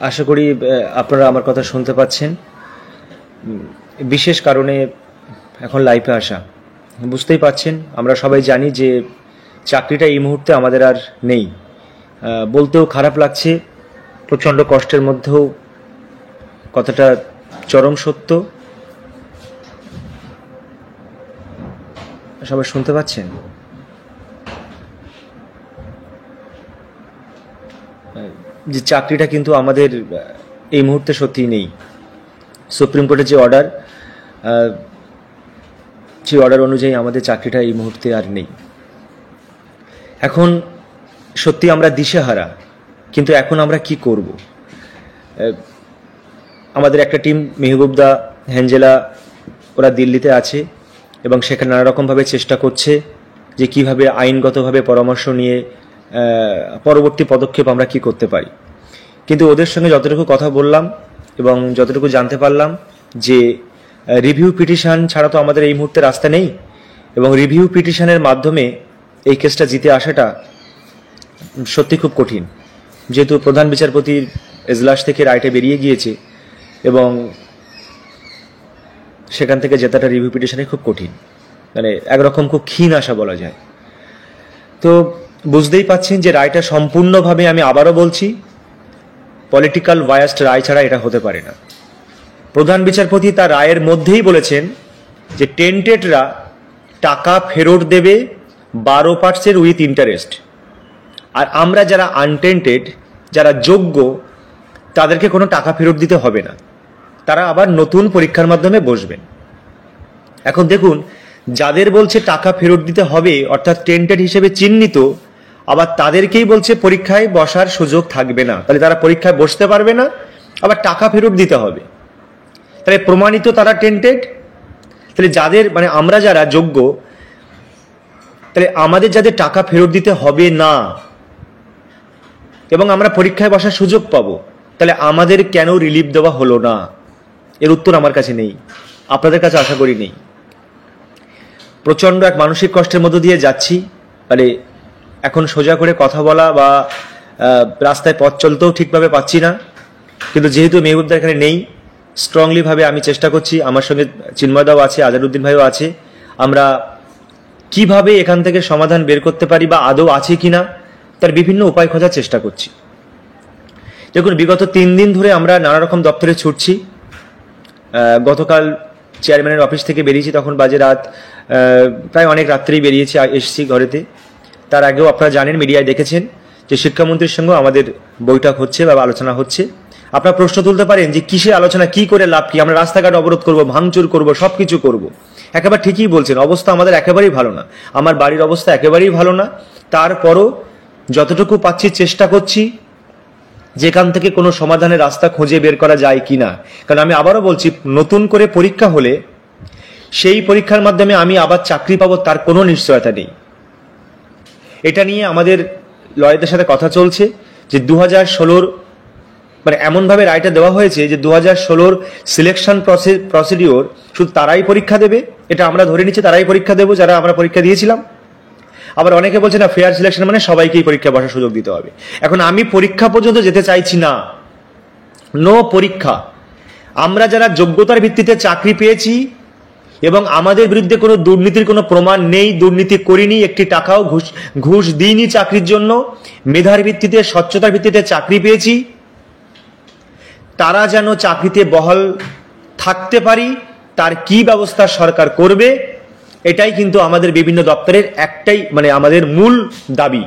আশা করি আপনারা আমার কথা শুনতে পাচ্ছেন। বিশেষ কারণে এখন লাইভে আসা, বুঝতেই পাচ্ছেন। আমরা সবাই জানি যে চাকরিটা এই মুহূর্তে আমাদের আর নেই। বলতেও খারাপ লাগছে, প্রচণ্ড কষ্টের মধ্যেও কথাটা চরম সত্য। সবাই শুনতে পাচ্ছেন? যে চাকরিটা কিন্তু আমাদের এই মুহূর্তে সত্যিই নেই। সুপ্রিম কোর্টের যে অর্ডার, সেই অর্ডার অনুযায়ী আমাদের চাকরিটা এই মুহূর্তে আর নেই। এখন সত্যি আমরা দিশেহারা, কিন্তু এখন আমরা কি করব? আমাদের একটা টিম, মেহবুবদা, হ্যাঞ্জেলা, ওরা দিল্লিতে আছে এবং সেখানে নানা রকমভাবে চেষ্টা করছে যে কিভাবে আইনগতভাবে পরামর্শ নিয়ে পরবর্তী পদক্ষেপ আমরা কি করতে পারি। কিন্তু ওদের সঙ্গে যতটুকু কথা বললাম এবং যতটুকু জানতে পারলাম যে রিভিউ পিটিশন ছাড়া তো আমাদের এই মুহূর্তে রাস্তা নেই, এবং রিভিউ পিটিশনের মাধ্যমে এই কেসটা জিতে আসাটা সত্যি খুব কঠিন। যেহেতু প্রধান বিচারপতির এজলাস থেকে রায়টা বেরিয়ে গিয়েছে এবং সেখান থেকে জেতাটা রিভিউ পিটিশনে খুব কঠিন, মানে একরকম খুব ক্ষীণ আশা বলা যায়। তো বুঝতেই পাচ্ছেন যে রায়টা সম্পূর্ণভাবে, আমি আবারও বলছি, পলিটিক্যাল বায়াসড রায় ছাড়া এটা হতে পারে না। প্রধান বিচারপতি তার রায়ের মধ্যেই বলেছেন যে টেন্টেডরা টাকা ফেরত দেবে 12% উইথ ইন্টারেস্ট, আর আমরা যারা আনটেন্টেড, যারা যোগ্য, তাদেরকে কোনো টাকা ফেরত দিতে হবে না, তারা আবার নতুন পরীক্ষার মাধ্যমে বসবেন। এখন দেখুন, যাদের বলছে টাকা ফেরত দিতে হবে, অর্থাৎ টেন্টেড হিসেবে চিহ্নিত, আবার তাদেরকেই বলছে পরীক্ষায় বসার সুযোগ থাকবে না, তাহলে তারা পরীক্ষায় বসতে পারবে না, আবার টাকা ফেরত দিতে হবে। তাহলে প্রমাণিত তারা টেন্টেড। তাহলে যাদের, মানে আমরা যারা যোগ্য, তাহলে আমাদের যাদের টাকা ফেরত দিতে হবে না এবং আমরা পরীক্ষায় বসার সুযোগ পাবো, তাহলে আমাদের কেন রিলিফ দেওয়া হলো না? এর উত্তর আমার কাছে নেই, আপনাদের কাছে আশা করি নেই। প্রচণ্ড এক মানসিক কষ্টের মধ্য দিয়ে যাচ্ছি। মানে এখন সোজা করে কথা বলা বা রাস্তায় পথ চলতেও ঠিকভাবে পাচ্ছি না। কিন্তু যেহেতু মেহবুবদা এখানে নেই, স্ট্রংলিভাবে আমি চেষ্টা করছি, আমার সঙ্গে চিন্ময়দাও আছে, আজারউদ্দিন ভাইও আছে, আমরা কিভাবে এখান থেকে সমাধান বের করতে পারি বা আদৌ আছে কিনা তার বিভিন্ন উপায় খোঁজার চেষ্টা করছি। দেখুন, বিগত 3 দিন ধরে আমরা নানা রকম দপ্তরে ছুটছি। গতকাল চেয়ারম্যানের অফিস থেকে বেরিয়েছি, তখন বাজে রাত, প্রায় অনেক রাত্রেই বেরিয়েছি, এসেছি ঘরেতে। তার আগেও আপনারা জানেন, মিডিয়ায় দেখেছেন যে শিক্ষামন্ত্রীর সঙ্গে আমাদের বৈঠক হচ্ছে বা আলোচনা হচ্ছে। আপনারা প্রশ্ন তুলতে পারেন যে কিসের আলোচনা, কি করে লাভ কি? আমরা রাস্তাঘাট অবরোধ করব, ভাঙচুর করব, সব কিছু করবো। একেবারে ঠিকই বলছেন, অবস্থা আমাদের একেবারেই ভালো না, আমার বাড়ির অবস্থা একেবারেই ভালো না। তারপরও যতটুকু পাচ্ছি চেষ্টা করছি যেখান থেকে কোনো সমাধানের রাস্তা খুঁজে বের করা যায় কিনা। কারণ আমি আবারও বলছি, নতুন করে পরীক্ষা হলে সেই পরীক্ষার মাধ্যমে আমি আবার চাকরি পাবো তার কোনো নিশ্চয়তা নেই। এটা নিয়ে আমাদের লয়ারদের সাথে কথা চলছে যে 2016, মানে এমনভাবে রায়টা দেওয়া হয়েছে যে 2016 সিলেকশন প্রসিডিওর শুধু তারাই পরীক্ষা দেবে, এটা আমরা ধরে নিচ্ছি তারাই পরীক্ষা দেবো যারা আমরা পরীক্ষা দিয়েছিলাম। আবার অনেকে বলছে না, ফেয়ার সিলেকশন মানে সবাইকেই পরীক্ষা বসার সুযোগ দিতে হবে। এখন আমি পরীক্ষা পর্যন্ত যেতে চাইছি না, নো পরীক্ষা। আমরা যারা যোগ্যতার ভিত্তিতে চাকরি পেয়েছি এবং আমাদের বিরুদ্ধে কোনো দুর্নীতির কোনো প্রমাণ নেই, দুর্নীতি করিনি, একটি টাকাও ঘুষ দিইনি চাকরির জন্য, মেধার ভিত্তিতে, স্বচ্ছতার ভিত্তিতে চাকরি পেয়েছি, তারা যেন চাকরিতে বহাল থাকতে পারি, তার কি ব্যবস্থা সরকার করবে, এটাই কিন্তু আমাদের বিভিন্ন দপ্তরের একটাই, মানে আমাদের মূল দাবি,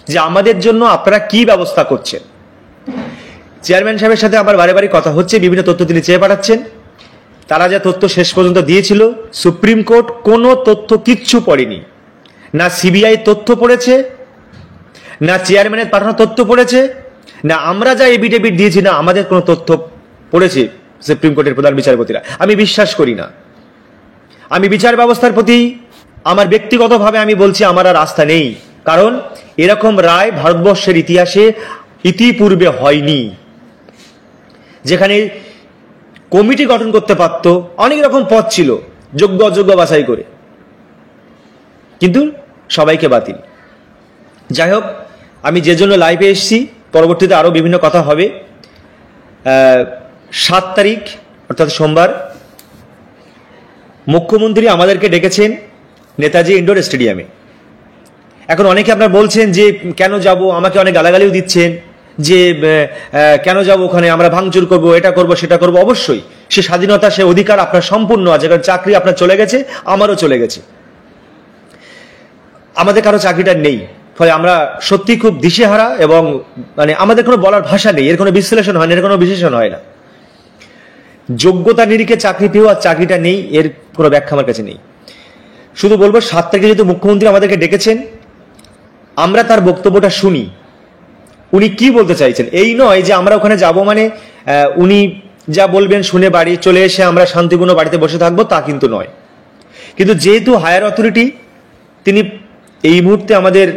যে আমাদের জন্য আপনারা কি ব্যবস্থা করছেন। চেয়ারম্যান সাহেবের সাথে আমার বারে বারে কথা হচ্ছে, বিভিন্ন তথ্য তিনি চেয়ে পাঠাচ্ছেন। তারা যা তথ্য শেষ পর্যন্ত দিয়েছিল, সুপ্রিম কোর্ট কোনো তথ্য কিচ্ছু পড়েনি, না সিবিআই তথ্য পড়েছে, না চেয়ারম্যানের পাঠানো তথ্য পড়েছে, না আমরা যা এফিডেভিট দিয়েছি, না আমাদের কোনো তথ্য পড়েছে সুপ্রিম কোর্টের প্রধান বিচারপতিরা। আমি বিশ্বাস করি না। আমি বিচার ব্যবস্থার প্রতি আমার ব্যক্তিগতভাবে আমি বলছি, আমার আর আস্থা নেই। কারণ এরকম রায় ভারতবর্ষের ইতিহাসে ইতিপূর্বে হয়নি, যেখানে কমিটি গঠন করতে পারত, অনেক রকম পদ ছিল, যোগ্য অযোগ্য বাছাই করে, কিন্তু সবাইকে বাতিল। যাই হোক, আমি যে জন্য লাইভে এসেছি, পরবর্তীতে আরও বিভিন্ন কথা হবে। 7 তারিখ অর্থাৎ সোমবার মুখ্যমন্ত্রী আমাদেরকে ডেকেছেন নেতাজি ইন্ডোর স্টেডিয়ামে। এখন অনেকে আপনারা বলছেন যে কেন যাব, আমাকে অনেক গালাগালিও দিচ্ছেন যে কেন যাব ওখানে, আমরা ভাঙচুর করব, এটা করব সেটা করব। অবশ্যই সে স্বাধীনতা, সে অধিকার আপনার সম্পূর্ণ আছে, কারণ চাকরি আপনার চলে গেছে, আমারও চলে গেছে, আমাদের কারো চাকরিটা নেই। ফলে আমরা সত্যি খুব দিশেহারা এবং মানে আমাদের কোনো বলার ভাষা নেই, এর কোনো বিশ্লেষণ হয় না, এর কোনো বিশেষণ হয় না। যোগ্যতা নিরিখে চাকরি পেয়েও আর চাকরিটা নেই, এর কোনো ব্যাখ্যা আমার কাছে নেই। শুধু বলবো 7 তারিখে যেহেতু মুখ্যমন্ত্রী আমাদেরকে ডেকেছেন, আমরা তার বক্তব্যটা শুনি, উনি কি বলতে চাইছেন। এই নয় যে আমরা ওখানে যাব মানে উনি যা বলবেন শুনে বাড়ি চলে এসে আমরা শান্তিপূর্ণ বাড়িতে বসে থাকবো, তা কিন্তু নয়। কিন্তু যেহেতু হায়ার অথরিটি, তিনি এই মুহূর্তে আমাদের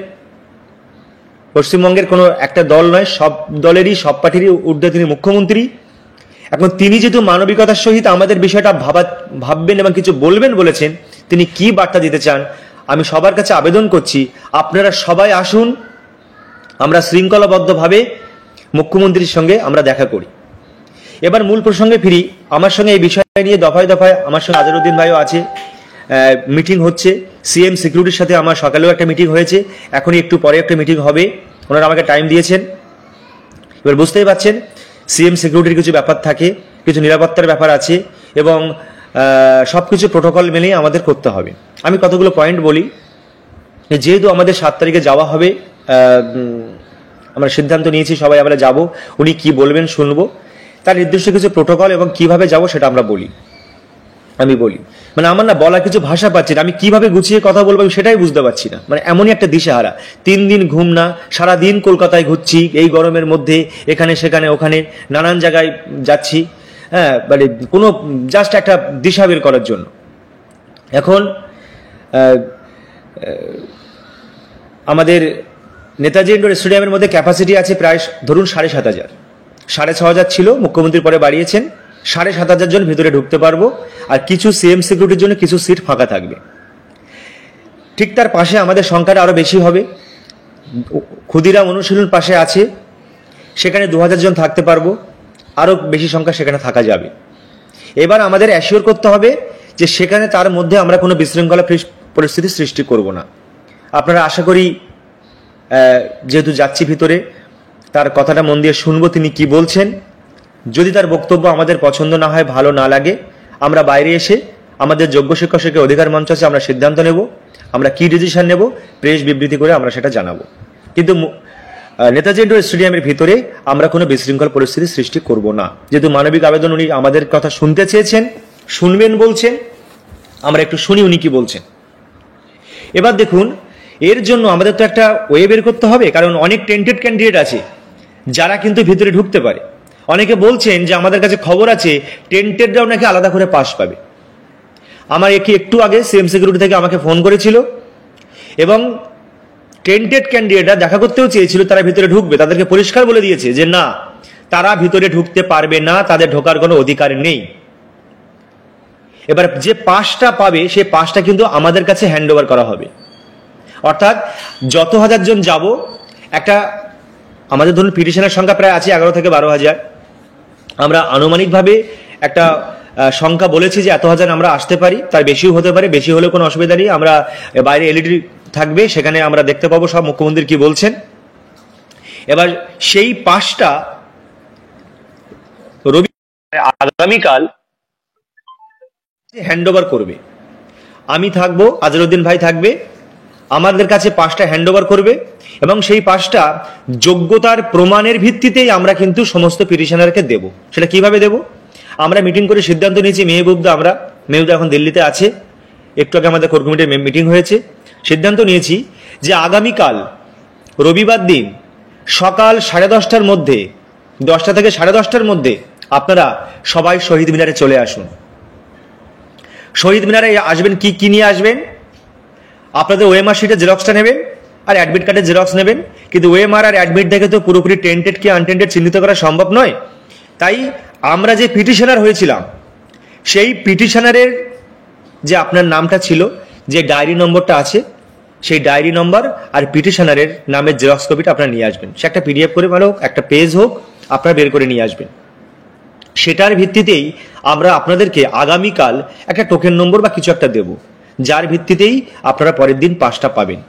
পশ্চিমবঙ্গের কোনো একটা দল নয়, সব দলেরই, সব পার্টিরই ঊর্ধ্বে তিনি মুখ্যমন্ত্রী। এখন তিনি যেহেতু মানবিকতার সহিত আমাদের বিষয়টা ভাববেন এবং কিছু বলবেন বলেছেন, তিনি কি বার্তা দিতে চান, আমি সবার কাছে আবেদন করছি আপনারা সবাই আসুন, আমরা শৃঙ্খলাবদ্ধভাবে মুখ্যমন্ত্রীর সঙ্গে আমরা দেখা করি। এবার মূল প্রসঙ্গে ফিরি। আমার সঙ্গে এই বিষয় নিয়ে দফায় দফায় আমার সঙ্গে আজহারউদ্দিন ভাইও আছে, মিটিং হচ্ছে। সিএম সিকিউরিটির সাথে আমার সকালেও একটা মিটিং হয়েছে, এখনই একটু পরে একটা মিটিং হবে, ওনারা আমাকে টাইম দিয়েছেন। এবার বুঝতেই পারছেন সিএম সিকিউরিটির কিছু ব্যাপার থাকে, কিছু নিরাপত্তার ব্যাপার আছে এবং সব কিছু প্রোটোকল মেনেই আমাদের করতে হবে। আমি কতগুলো পয়েন্ট বলি। যেহেতু আমাদের 7 তারিখে যাওয়া হবে, আমরা সিদ্ধান্ত নিয়েছি সবাই আমরা যাব, উনি কি বলবেন শুনবো, তার নির্দিষ্ট কিছু প্রোটোকল এবং কিভাবে যাব সেটা আমরা বলি। আমি বলি মানে আমার না বলা কিছু ভাষা পাচ্ছি না, আমি কিভাবে গুছিয়ে কথা বলবো সেটাই বুঝতে পারছি না। মানে এমনই একটা দিশেহারা, 3 দিন ঘুম না, সারাদিন কলকাতায় ঘুরছি এই গরমের মধ্যে, এখানে সেখানে ওখানে নানান জায়গায় যাচ্ছি, হ্যাঁ, মানে কোনো জাস্ট একটা দিশা বের করার জন্য। এখন আমাদের নেতাজি ইন্ডোর স্টেডিয়ামের মধ্যে ক্যাপাসিটি আছে প্রায় ধরুন 7,500, 6,500 ছিল, মুখ্যমন্ত্রী পরে বাড়িয়েছেন, 7,500 জন ভিতরে ঢুকতে পারবো। আর কিছু সিএম সিকিউরিটির জন্য কিছু সিট ফাঁকা থাকবে। ঠিক তার পাশে আমাদের সংখ্যাটা আরও বেশি হবে, ক্ষুদিরাম অনুশীলন পাশে আছে, সেখানে 2,000 জন থাকতে পারবো, আরও বেশি সংখ্যা সেখানে থাকা যাবে। এবার আমাদের অ্যাসিওর করতে হবে যে সেখানে তার মধ্যে আমরা কোনো বিশৃঙ্খলা পরিস্থিতি সৃষ্টি করব না। আপনারা আশা করি যেহেতু যাচ্ছি ভিতরে, তার কথাটা মন দিয়ে শুনবো তিনি কি বলছেন। যদি তার বক্তব্য আমাদের পছন্দ না হয়, ভালো না লাগে, আমরা বাইরে এসে আমাদের যোগ্য শিক্ষক শিক্ষা অধিকার মঞ্চ আছে, আমরা সিদ্ধান্ত নেব, আমরা কি ডিসিশন নেব, প্রেস বিবৃতি করে আমরা সেটা জানাবো। কিন্তু নেতাজি ইন্ডোর স্টেডিয়ামের ভিতরে আমরা কোনো বিশৃঙ্খল পরিস্থিতি সৃষ্টি করব না। যেহেতু মানবিক আবেদন, উনি আমাদের কথা শুনতে চেয়েছেন, শুনবেন বলছেন, আমরা একটু শুনি উনি কি বলছেন। এবার দেখুন, এর জন্য আমাদের তো একটা ওয়ে বের করতে হবে, কারণ অনেক টেন্টেড ক্যান্ডিডেট আছে যারা কিন্তু ভিতরে ঢুকতে পারে। অনেকে বলছেন যে আমাদের কাছে খবর আছে টেন্টেডরাও নাকি আলাদা করে পাস পাবে। আমার একটু আগে সিএম সিকিউরিটি থেকে আমাকে ফোন করেছিল এবং টেন্টেড ক্যান্ডিডেটরা দেখা করতেও চেয়েছিল তারা ভিতরে ঢুকবে, তাদেরকে পরিষ্কার বলে দিয়েছে যে না, তারা ভিতরে ঢুকতে পারবে না, তাদের ঢোকার কোনো অধিকার নেই। এবার যে পাসটা পাবে সেই পাসটা কিন্তু আমাদের কাছে হ্যান্ড ওভার করা হবে। অর্থাৎ যত 1,000 জন যাব, একটা আমাদের ধরুন পিটিশনের সংখ্যা প্রায় আছে 11 থেকে 12,000, আমরা আনুমানিকভাবে একটা সংখ্যা বলেছি যে এত 1,000 আমরা আসতে পারি, তার বেশিও হতে পারে, বেশি হলেও কোনো অসুবিধা নেই। আমরা বাইরে এলইডি থাকবে, সেখানে আমরা দেখতে পাবো সব মুখ্যমন্ত্রী কি বলছেন। এবার সেই পাসটা আগামীকাল হ্যান্ড ওভার করবে। আমি থাকবো, আজহারউদ্দিন ভাই থাকবে, আমাদের কাছে পাসটা হ্যান্ড ওভার করবে এবং সেই পাসটা যোগ্যতার প্রমাণের ভিত্তিতেই আমরা কিন্তু সমস্ত পিটিশনারকে দেব। সেটা কিভাবে দেব? আমরা মিটিং করে সিদ্ধান্ত নিয়েছি, মেহবুবদা এখন দিল্লিতে আছে, একটু আগে আমাদের কোর কমিটির মিটিং হয়েছে, সিদ্ধান্ত নিয়েছি যে আগামীকাল রবিবার দিন সকাল 10:30টার মধ্যে, 10টা থেকে 10:30টার মধ্যে আপনারা সবাই শহীদ মিনারে চলে আসুন। শহীদ মিনারে আসবেন, কি নিয়ে আসবেন? আপনাদের ওএমআর শিটের জেরক্সটা নেবেন আর অ্যাডমিট কার্ডের জেরক্স নেবেন। কিন্তু ওএমআর আর অ্যাডমিট দেখে তো পুরোপুরি টেন্টেড কি আনটেন্টেড চিহ্নিত করা সম্ভব নয়। তাই আমরা যে পিটিশনার হয়েছিলাম, সেই পিটিশনারের যে আপনার নামটা ছিল, যে ডায়েরি নম্বরটা আছে, সেই ডায়েরি নম্বর আর পিটিশনারের নামের জেরক্স কপিটা আপনারা নিয়ে আসবেন। সে একটা পিডিএফ করে ভালো হোক, একটা পেজ হোক, আপনারা বের করে নিয়ে আসবেন। সেটার ভিত্তিতেই আমরা আপনাদেরকে আগামীকাল একটা টোকেন নম্বর বা কিছু একটা দেব, যার ভিত্তিতেই আপনারা পরের দিন পাসটা পাবেন।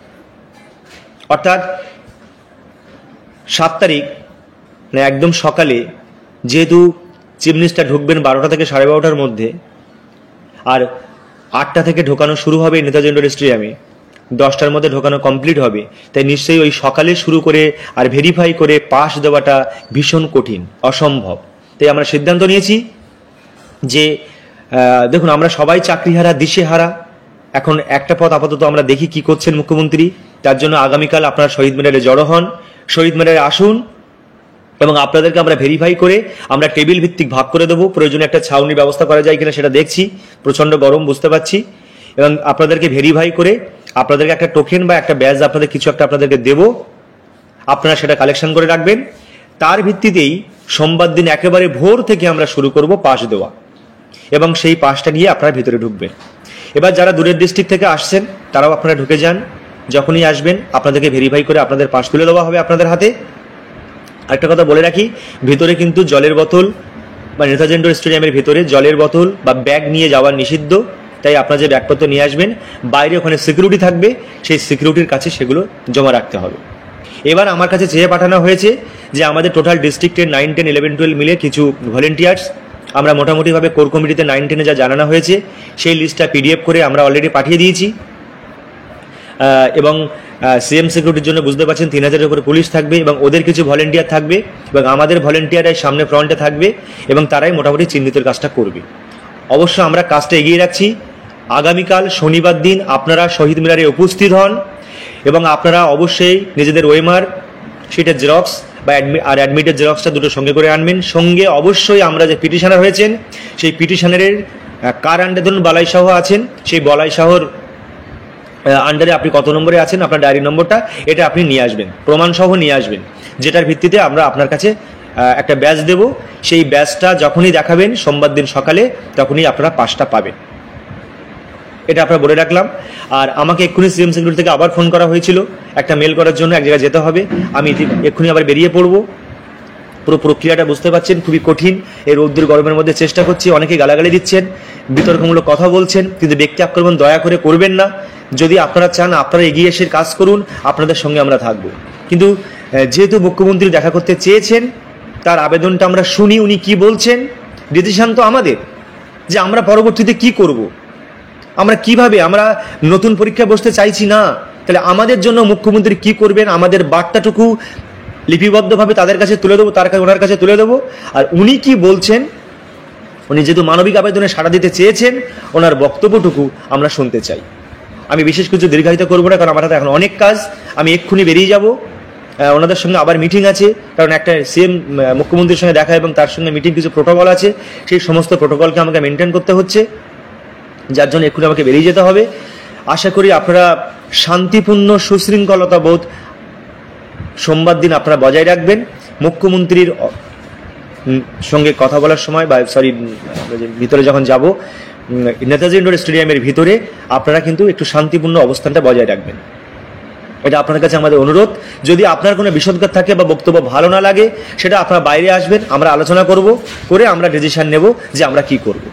অর্থাৎ 7 তারিখ মানে একদম সকালে, যেহেতু চিফ মিনিস্টার ঢুকবেন 12টা থেকে 12:30টার মধ্যে, আর 8টা থেকে ঢোকানো শুরু হবে নেতাজি ইন্ডোর স্টেডিয়ামে, 10টার মধ্যে ঢোকানো কমপ্লিট হবে, তাই নিশ্চয়ই ওই সকালে শুরু করে আর ভেরিফাই করে পাস দেওয়াটা ভীষণ কঠিন, অসম্ভব। তাই আমরা সিদ্ধান্ত নিয়েছি যে দেখুন, আমরা সবাই চাকরিহারা, দিশেহারা। এখন একটা পথ আপাতত আমরা দেখি কি করছেন মুখ্যমন্ত্রী। তার জন্য আগামীকাল আপনারা শহীদ মিনারে জড়ো হন, শহীদ মিনারে আসুন, এবং আপনাদেরকে আমরা ভেরিফাই করে আমরা টেবিল ভিত্তিক ভাগ করে দেবো। প্রয়োজনে একটা ছাউনির ব্যবস্থা করা যায় কিনা সেটা দেখছি, প্রচণ্ড গরম বুঝতে পারছি। এবং আপনাদেরকে ভেরিফাই করে আপনাদেরকে একটা টোকেন বা একটা ব্যাজ আপনাদের কিছু একটা আপনাদেরকে দেবো, আপনারা সেটা কালেকশন করে রাখবেন। তার ভিত্তিতেই সোমবার দিন একেবারে ভোর থেকে আমরা শুরু করব পাস দেওয়া, এবং সেই পাসটা নিয়ে আপনারা ভিতরে ঢুকবেন। এবার যারা দূরের ডিস্ট্রিক্ট থেকে আসছেন তারাও আপনারা ঢুকে যান, যখনই আসবেন আপনাদেরকে ভেরিফাই করে আপনাদের পাস তুলে দেওয়া হবে আপনাদের হাতে। একটা কথা বলে রাখি, ভিতরে কিন্তু জলের বোতল বা নেতাজি ইন্ডোর স্টেডিয়ামের ভিতরে জলের বোতল বা ব্যাগ নিয়ে যাওয়া নিষিদ্ধ। তাই আপনারা যে ব্যাগপত্র নিয়ে আসবেন, বাইরে ওখানে সিকিউরিটি থাকবে, সেই সিকিউরিটির কাছে সেগুলো জমা রাখতে হবে। এবার আমার কাছে চেয়ে পাঠানো হয়েছে যে আমাদের টোটাল ডিস্ট্রিক্টের 9, 10, 11, 12 মিলে কিছু ভলেন্টিয়ার্স আমরা মোটামুটিভাবে কোর কমিটিতে 9, 10-এ যা জানানো হয়েছে সেই লিস্টটা পিডিএফ করে আমরা অলরেডি পাঠিয়ে দিয়েছি। এবং সিএম সিকিউরিটির জন্য বুঝতে পারছেন 3000-এর উপরে পুলিশ থাকবে, এবং ওদের কিছু ভলেন্টিয়ার থাকবে, এবং আমাদের ভলেন্টিয়াররাই সামনে ফ্রন্টে থাকবে, এবং তারাই মোটামুটি চিহ্নিতের কাজটা করবে। অবশ্য আমরা কাজটা এগিয়ে রাখছি। আগামীকাল শনিবার দিন আপনারা শহীদ মিনারে উপস্থিত হন, এবং আপনারা অবশ্যই নিজেদের ওএমআর শিটের জেরক্স বা অ্যাডমিটের জেরক্সটা দুটো সঙ্গে করে আনবেন। সঙ্গে অবশ্যই আমরা যে পিটিশনার হয়েছেন সেই পিটিশনারের কার আন্ডারে, ধরুন বলাই শাহ আছেন, সেই বলাই শাহর আন্ডারে আপনি কত নম্বরে আছেন, আপনার ডায়েরি নম্বরটা এটা আপনি নিয়ে আসবেন, প্রমাণ সহ নিয়ে আসবেন, যেটার ভিত্তিতে আমরা আপনার কাছে একটা ব্যাজ দেব। সেই ব্যাজটা যখনই দেখাবেন সোমবার দিন সকালে, তখনই আপনারা পাসটা পাবেন। এটা আপনারা বলে রাখলাম। আর আমাকে এক্ষুনি সিএম সিকিউরিটি থেকে আবার ফোন করা হয়েছিল একটা মেল করার জন্য, এক জায়গায় যেতে হবে, আমি এক্ষুনি আবার বেরিয়ে পড়বো। পুরো প্রক্রিয়াটা বুঝতে পারছেন খুবই কঠিন। এই রৌদ্রের গরমের মধ্যে চেষ্টা করছি, অনেকে গালাগালি দিচ্ছেন, বিতর্কমূলক কথা বলছেন, কিন্তু ব্যক্তি আক্রমণ দয়া করে করবেন না। যদি আপনারা চান আপনারা এগিয়ে এসে কাজ করুন, আপনাদের সঙ্গে আমরা থাকব। কিন্তু যেহেতু মুখ্যমন্ত্রী দেখা করতে চেয়েছেন, তার আবেদনটা আমরা শুনি, উনি কি বলছেন। ডিসিশন তো আমাদের, যে আমরা পরবর্তীতে কি করব, আমরা কিভাবে, আমরা নতুন পরীক্ষায় বসতে চাইছি না। তাহলে আমাদের জন্য মুখ্যমন্ত্রী কি করবেন, আমাদের বার্তাটুকু লিপিবদ্ধভাবে তাদের কাছে তুলে দেবো, ওনার কাছে তুলে দেবো। আর উনি কি বলছেন, উনি যেহেতু মানবিক আবেদনে সাড়া দিতে চেয়েছেন, ওনার বক্তব্যটুকু আমরা শুনতে চাই। আমি বিশেষ কিছু দীর্ঘায়িত করবো না, কারণ আমার হাতে এখন অনেক কাজ, আমি এক্ষুনি বেরিয়ে যাব। ওনাদের সঙ্গে আবার মিটিং আছে, কারণ একটা সিএম মুখ্যমন্ত্রীর সঙ্গে দেখা এবং তার সঙ্গে মিটিং, কিছু প্রোটোকল আছে, সেই সমস্ত প্রোটোকলকে আমাকে মেনটেন করতে হচ্ছে, যার জন্য এক্ষুনি আমাকে বেরিয়ে যেতে হবে। আশা করি আপনারা শান্তিপূর্ণ সুশৃঙ্খলতা বোধ সোমবার দিন আপনারা বজায় রাখবেন। মুখ্যমন্ত্রীর সঙ্গে কথা বলার সময় বা ভিতরে যখন যাব, নেতাজি ইন্ডোর স্টেডিয়ামের ভিতরে আপনারা কিন্তু একটু শান্তিপূর্ণ অবস্থানটা বজায় রাখবেন। এটা আপনার কাছে আমাদের অনুরোধ। যদি আপনার কোনো বিষদগার থাকে বা বক্তব্য ভালো না লাগে, সেটা আপনারা বাইরে আসবেন, আমরা আলোচনা করে আমরা ডিসিশন নেব যে আমরা কি করব।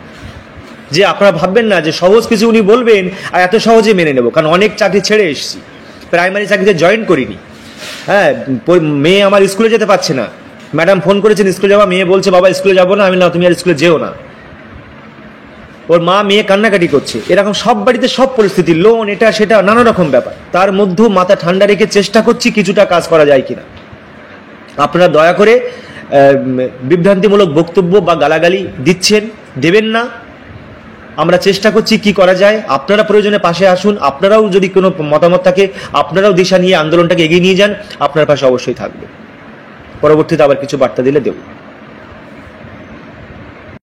যে আপনারা ভাববেন না যে সহজ কিছু উনি বলবেন আর এত সহজে মেনে নেব, কারণ অনেক চাকরি ছেড়ে এসেছি, প্রাইমারি চাকরিতে জয়েন করিনি। হ্যাঁ, মেয়ে আমার স্কুলে যেতে পারছে না, ম্যাডাম ফোন করেছেন স্কুলে যাওয়া, মেয়ে বলছে বাবা স্কুলে যাবো না। আমি না, তুমি আর স্কুলে যেও না। ওর মা মেয়ে কান্নাকাটি করছে, এরকম সব বাড়িতে সব পরিস্থিতি, লোন এটা সেটা নানা রকম ব্যাপার। তার মধ্যেও মাথা ঠান্ডা রেখে চেষ্টা করছি কিছুটা কাজ করা যায় কিনা। আপনারা দয়া করে বিভ্রান্তিমূলক বক্তব্য বা গালাগালি দিচ্ছেন, দেবেন না। আমরা চেষ্টা করছি কি করা যায়। আপনারা প্রয়োজনে পাশে আসুন, আপনারাও যদি কোনো মতামত থাকে আপনারাও দিশা নিয়ে আন্দোলনটাকে এগিয়ে নিয়ে যান, আপনার পাশে অবশ্যই থাকবে। পরবর্তীতে আবার কিছু বার্তা দিলে দেব।